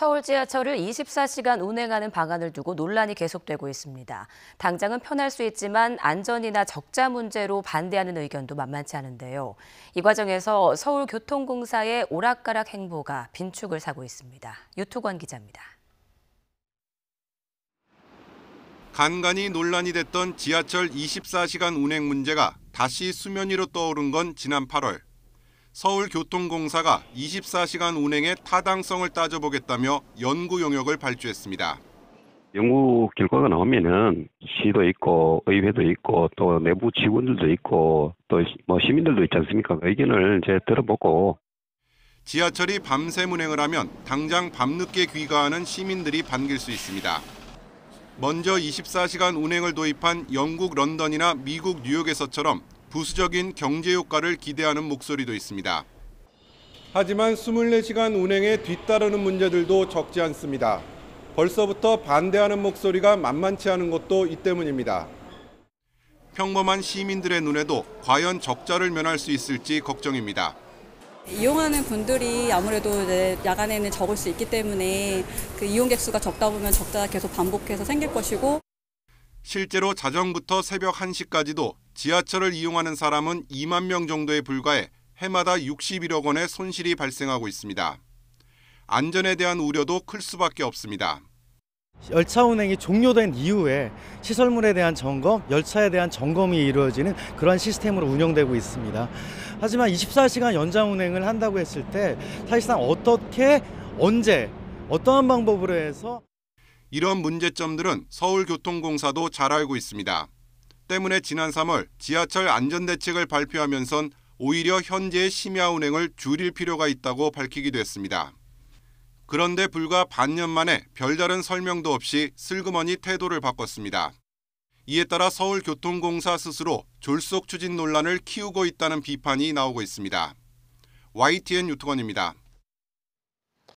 서울 지하철을 24시간 운행하는 방안을 두고 논란이 계속되고 있습니다. 당장은 편할 수 있지만 안전이나 적자 문제로 반대하는 의견도 만만치 않은데요. 이 과정에서 서울교통공사의 오락가락 행보가 빈축을 사고 있습니다. 유투권 기자입니다. 간간히 논란이 됐던 지하철 24시간 운행 문제가 다시 수면 위로 떠오른 건 지난 8월. 서울교통공사가 24시간 운행의 타당성을 따져보겠다며 연구 용역을 발주했습니다. 연구 결과가 나오면은 시도 있고 의회도 있고 또 내부 직원들도 있고 또 시민들도 있지 않습니까? 의견을 이제 들어보고. 지하철이 밤샘 운행을 하면 당장 밤늦게 귀가하는 시민들이 반길 수 있습니다. 먼저 24시간 운행을 도입한 영국 런던이나 미국 뉴욕에서처럼 부수적인 경제 효과를 기대하는 목소리도 있습니다. 하지만 24시간 운행에 뒤따르는 문제들도 적지 않습니다. 벌써부터 반대하는 목소리가 만만치 않은 것도 이 때문입니다. 평범한 시민들의 눈에도 과연 적자를 면할 수 있을지 걱정입니다. 이용하는 분들이 아무래도 이제 야간에는 적을 수 있기 때문에 그 이용객 수가 적다 보면 적자가 계속 반복해서 생길 것이고, 실제로 자정부터 새벽 1시까지도 지하철을 이용하는 사람은 2만 명 정도에 불과해 해마다 61억 원의 손실이 발생하고 있습니다. 안전에 대한 우려도 클 수밖에 없습니다. 열차 운행이 종료된 이후에 시설물에 대한 점검, 열차에 대한 점검이 이루어지는 그런 시스템으로 운영되고 있습니다. 하지만 24시간 연장 운행을 한다고 했을 때 사실상 어떻게, 언제, 어떠한 방법으로 해서 이런 문제점들은 서울교통공사도 잘 알고 있습니다. 때문에 지난 3월 지하철 안전대책을 발표하면선 오히려 현재의 심야 운행을 줄일 필요가 있다고 밝히기도 했습니다. 그런데 불과 반년 만에 별다른 설명도 없이 슬그머니 태도를 바꿨습니다. 이에 따라 서울교통공사 스스로 졸속 추진 논란을 키우고 있다는 비판이 나오고 있습니다. YTN 유튜건입니다.